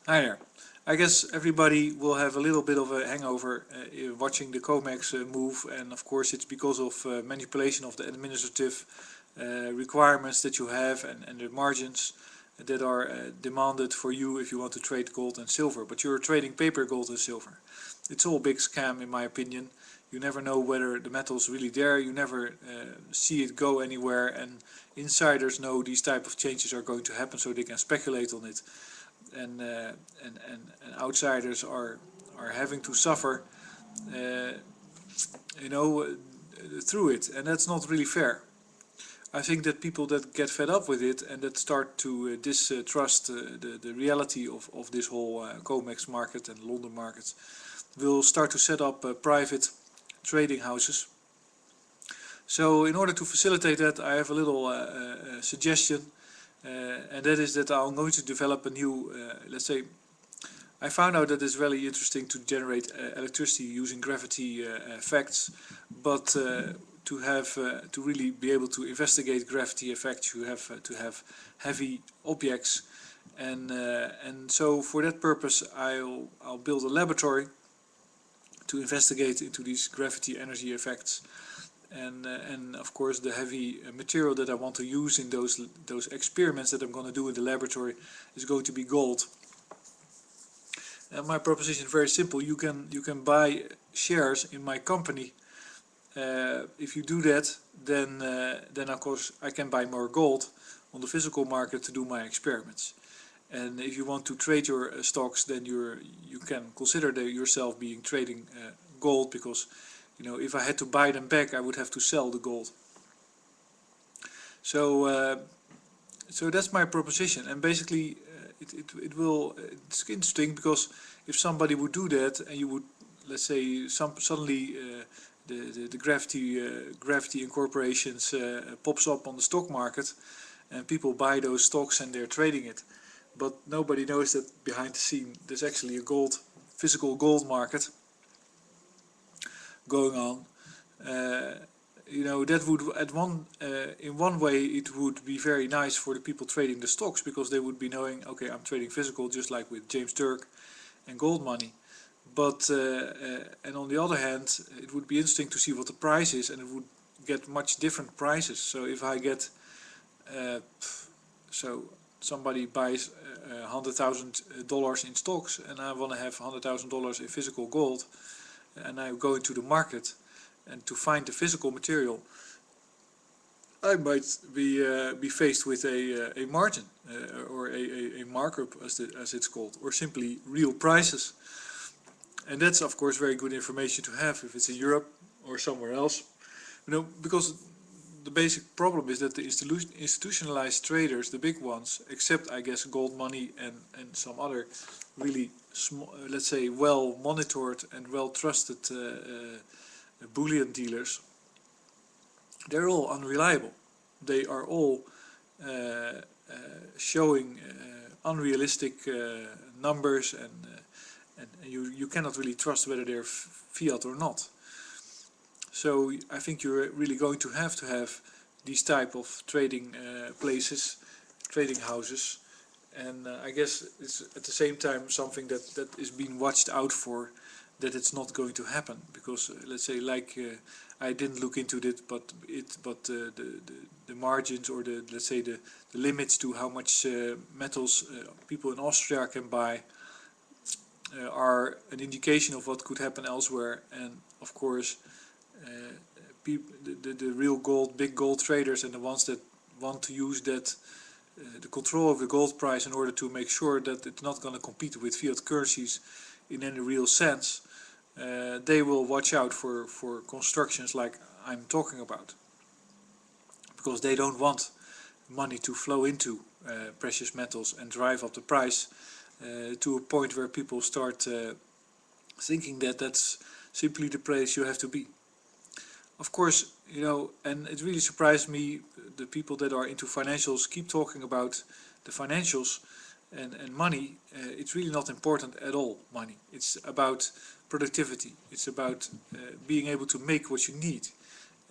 Hi there. I guess everybody will have a little bit of a hangover watching the COMEX move, and of course it's because of manipulation of the administrative requirements that you have and the margins that are demanded for you if you want to trade gold and silver. But you're trading paper gold and silver. It's all a big scam in my opinion. You never know whether the metal's really there, you never see it go anywhere, and insiders know these type of changes are going to happen so they can speculate on it. And outsiders are having to suffer, through it, and that's not really fair. I think that people that get fed up with it and that start to distrust the reality of this whole COMEX market and London markets will start to set up private trading houses. So in order to facilitate that, I have a little suggestion. And that is that I'm going to develop a new, let's say, I found out that it's really interesting to generate electricity using gravity effects, but to really be able to investigate gravity effects, you have to have heavy objects, and so for that purpose I'll build a laboratory to investigate into these gravity energy effects. And of course the heavy material that I want to use in those experiments that I'm going to do in the laboratory is going to be gold. And my proposition is very simple. You can buy shares in my company. If you do that, then of course I can buy more gold on the physical market to do my experiments. And if you want to trade your stocks, then you can consider yourself being trading gold, because if I had to buy them back, I would have to sell the gold. So that's my proposition, and basically it's interesting, because if somebody would do that, and you would, let's say, suddenly the gravity incorporations pops up on the stock market, and people buy those stocks and they're trading it, but nobody knows that behind the scene there's actually a physical gold market going on. That would in one way it would be very nice for the people trading the stocks, because they would be knowing, okay, I'm trading physical, just like with James Turk and gold money. But and on the other hand, it would be interesting to see what the price is, and it would get much different prices. So if I get so somebody buys $100,000 in stocks, and I want to have $100,000 in physical gold, and I go into the market, and to find the physical material, I might be faced with a margin or a markup, as it's called, or simply real prices. And that's of course very good information to have if it's in Europe or somewhere else, because the basic problem is that the institutionalized traders, the big ones, except I guess gold money and some other really small, let's say, well monitored and well trusted bullion dealers, they're all unreliable. They are all showing unrealistic numbers, and you cannot really trust whether they're fiat or not. So I think you're really going to have these type of trading places, trading houses, and I guess it's at the same time something that is being watched out for, that it's not going to happen, because let's say, like I didn't look into it, but the margins, or let's say the limits to how much metals people in Austria can buy are an indication of what could happen elsewhere. And of course the real big gold traders, and the ones that want to use that the control of the gold price in order to make sure that it's not going to compete with fiat currencies in any real sense, they will watch out for constructions like I'm talking about, because they don't want money to flow into precious metals and drive up the price to a point where people start thinking that that's simply the place you have to be. Of course, and it really surprised me, the people that are into financials keep talking about the financials and money. It's really not important at all, money. It's about productivity. It's about being able to make what you need,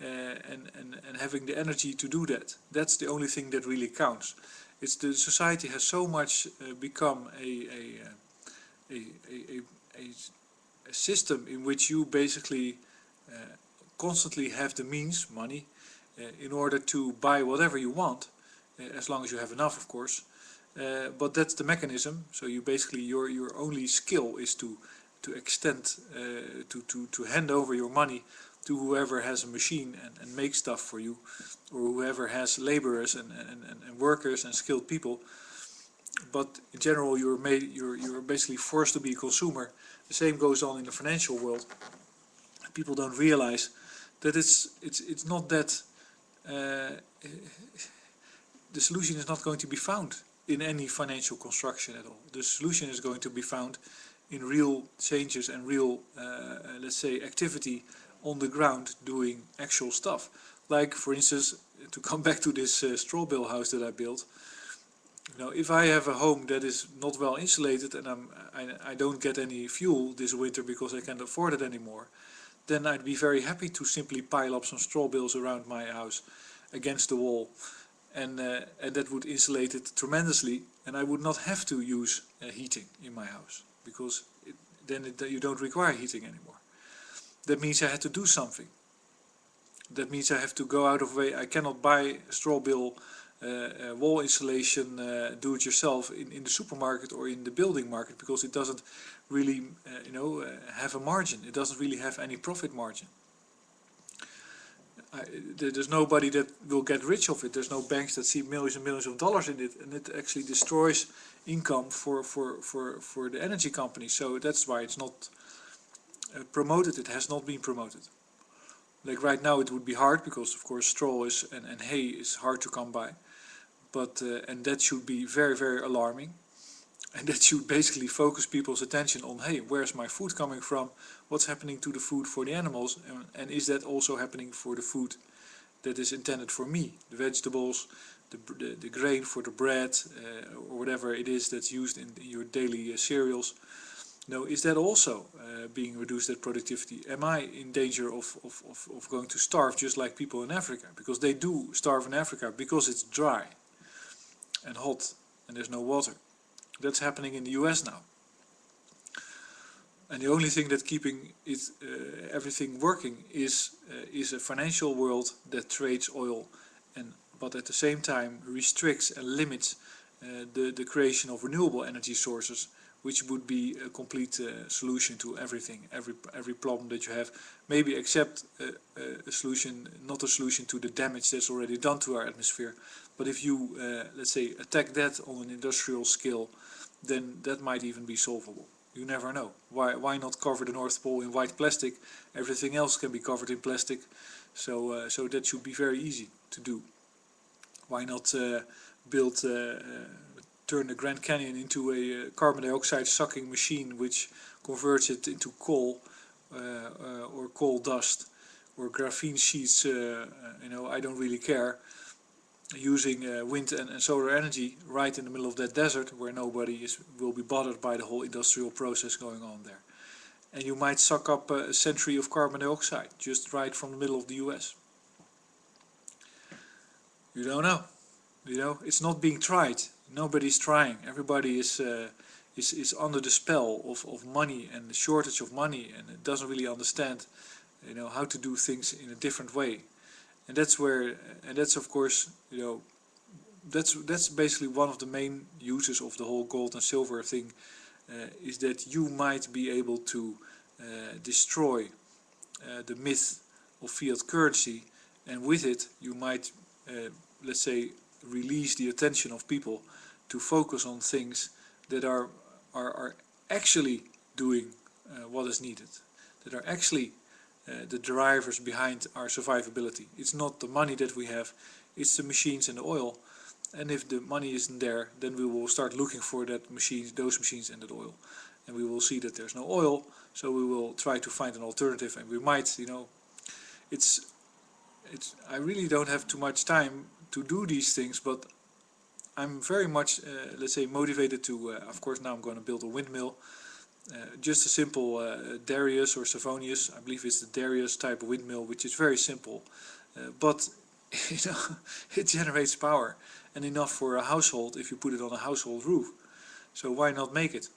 and having the energy to do that. That's the only thing that really counts. It's the society has so much become a, a, a, a system in which you basically constantly have the means, money, in order to buy whatever you want, as long as you have enough, of course. But that's the mechanism. So you basically, your only skill is to extend, to hand over your money to whoever has a machine and make stuff for you, or whoever has laborers and workers and skilled people. But in general, you're basically forced to be a consumer. The same goes on in the financial world. People don't realize that it's not that the solution is not going to be found in any financial construction at all. The solution is going to be found in real changes and real, let's say, activity on the ground doing actual stuff. Like, for instance, to come back to this straw bale house that I built. You know, if I have a home that is not well insulated and I don't get any fuel this winter because I can't afford it anymore, then I'd be very happy to simply pile up some straw bales around my house against the wall, and that would insulate it tremendously, and I would not have to use heating in my house, because you don't require heating anymore. That means I had to do something. That means I have to go out of way. I cannot buy straw bale wall insulation do-it-yourself in the supermarket or in the building market, because it doesn't really have a margin. It doesn't really have any profit margin. There's nobody that will get rich off it. There's no banks that see millions and millions of dollars in it, and it actually destroys income for the energy companies. So that's why it's not promoted. It has not been promoted. Like right now it would be hard, because of course straw is and hay is hard to come by, but and that should be very, very alarming, and that should basically focus people's attention on, hey, where's my food coming from, what's happening to the food for the animals, and is that also happening for the food that is intended for me, the vegetables, the grain for the bread, or whatever it is that's used in your daily cereals. No, is that also being reduced at productivity? Am I in danger of going to starve just like people in Africa? Because they do starve in Africa because it's dry and hot and there's no water. That's happening in the US now. And the only thing that's keeping it, everything working is a financial world that trades oil, but at the same time restricts and limits the creation of renewable energy sources, which would be a complete solution to everything, every problem that you have, maybe except a solution, not a solution to the damage that's already done to our atmosphere. But if you, let's say, attack that on an industrial scale, then that might even be solvable. You never know. Why not cover the North Pole in white plastic? Everything else can be covered in plastic, so that should be very easy to do. Why not build turn the Grand Canyon into a carbon dioxide sucking machine which converts it into coal or coal dust or graphene sheets, I don't really care, using wind and solar energy right in the middle of that desert where nobody will be bothered by the whole industrial process going on there. And you might suck up a century of carbon dioxide just right from the middle of the US. You don't know. It's not being tried. Nobody's trying. Everybody is under the spell of money and the shortage of money, and it doesn't really understand, how to do things in a different way. And that's of course, that's basically one of the main uses of the whole gold and silver thing, is that you might be able to destroy the myth of fiat currency, and with it you might, let's say, release the attention of people to focus on things that are actually doing what is needed, that are actually the drivers behind our survivability. It's not the money that we have, it's the machines and the oil. And if the money isn't there, then we will start looking for those machines and that oil. And we will see that there's no oil, so we will try to find an alternative, and we might, I really don't have too much time to do these things, but I'm very much, let's say, motivated to, of course now I'm going to build a windmill, just a simple Darius or Savonius, I believe it's the Darius type of windmill, which is very simple, but it generates power, and enough for a household if you put it on a household roof. So why not make it?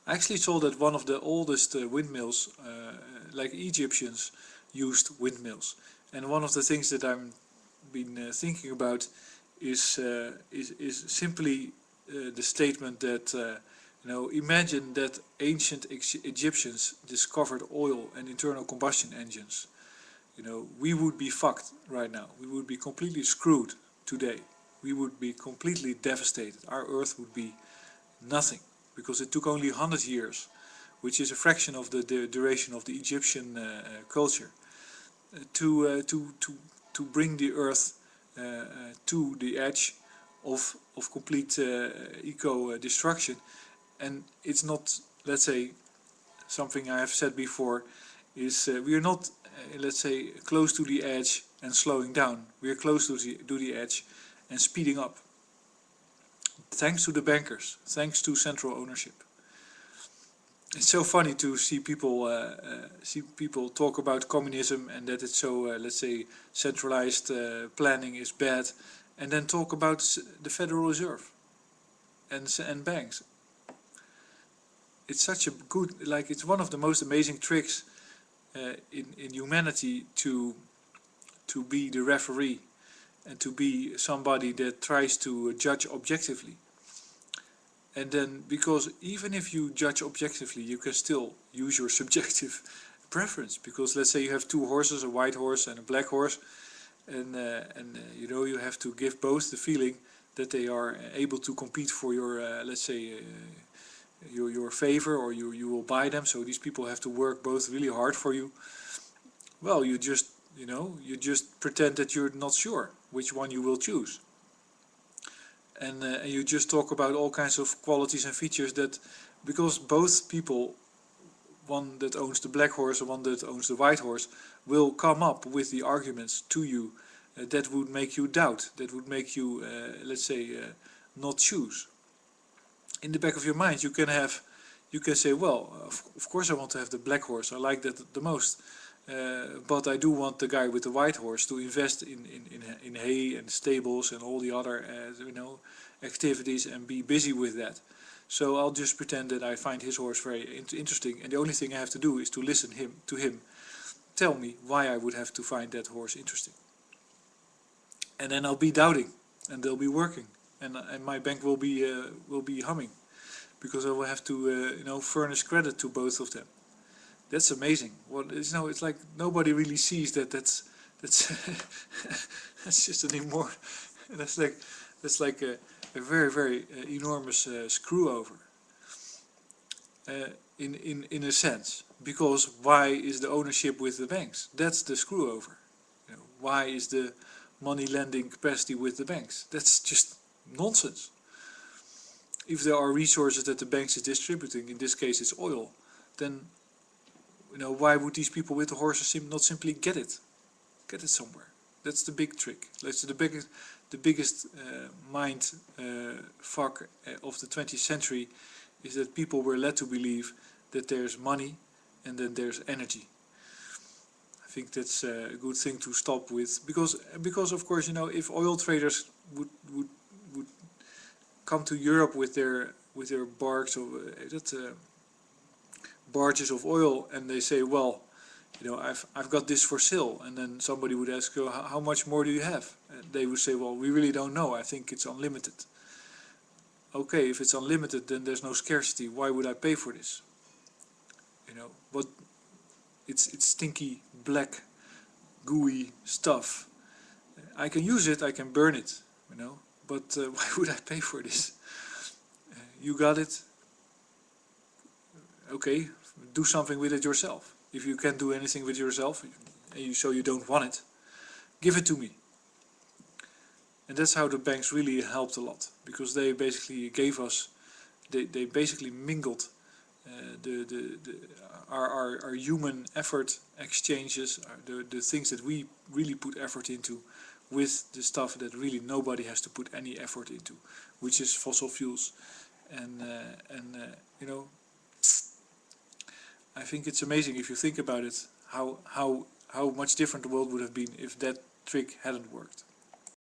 I actually saw that one of the oldest windmills, like Egyptians, used windmills. And one of the things that I'm been thinking about is simply the statement that imagine that ancient Egyptians discovered oil and internal combustion engines. We would be fucked right now. We would be completely screwed today. We would be completely devastated. Our Earth would be nothing, because it took only 100 years, which is a fraction of the duration of the Egyptian culture, to bring the Earth to the edge of complete eco destruction. And it's not, let's say, something I have said before, is we are not, let's say, close to the edge and slowing down. We are close to the edge and speeding up. Thanks to the bankers, thanks to central ownership. It's so funny to see people talk about communism and that it's so, let's say, centralized planning is bad, and then talk about the Federal Reserve and banks. It's such a good, like, it's one of the most amazing tricks in humanity to be the referee and to be somebody that tries to judge objectively. And then, because even if you judge objectively, you can still use your subjective preference. Because let's say you have two horses, a white horse and a black horse, and you have to give both the feeling that they are able to compete for your, let's say, your favor, or you will buy them. So these people have to work both really hard for you. Well, you just pretend that you're not sure which one you will choose. And you just talk about all kinds of qualities and features that, because both people, one that owns the black horse and one that owns the white horse, will come up with the arguments to you that would make you doubt, that would make you, let's say, not choose. In the back of your mind, you can say, well, of course I want to have the black horse, I like that the most. But I do want the guy with the white horse to invest in hay and stables and all the other activities and be busy with that. So I'll just pretend that I find his horse very interesting, and the only thing I have to do is to listen to him tell me why I would have to find that horse interesting. And then I'll be doubting, and they'll be working, and my bank will be humming, because I will have to furnish credit to both of them. That's amazing. Well, it's like nobody really sees that. That's that's just an more. That's like a very, very enormous screw over. In a sense, because why is the ownership with the banks? That's the screw over. Why is the money lending capacity with the banks? That's just nonsense. If there are resources that the banks is distributing, in this case it's oil, then why would these people with the horses not simply get it somewhere? That's the big trick. That's the biggest mind fuck of the 20th century, is that people were led to believe that there's money and then there's energy. I think that's a good thing to stop with, because of course, if oil traders would come to Europe with their barks of barges of oil, and they say, well, I've got this for sale, and then somebody would ask, how much more do you have? And they would say, well, we really don't know, I think it's unlimited. Okay, if it's unlimited, then there's no scarcity. Why would I pay for this? But it's stinky, black, gooey stuff. I can use it, I can burn it, but why would I pay for this? You got it? Okay, do something with it yourself. If you can't do anything with yourself, and so you don't want it, give it to me. And that's how the banks really helped a lot, because they basically gave us, they basically mingled our human effort exchanges, the things that we really put effort into, with the stuff that really nobody has to put any effort into, which is fossil fuels. And I think it's amazing if you think about it, how much different the world would have been if that trick hadn't worked.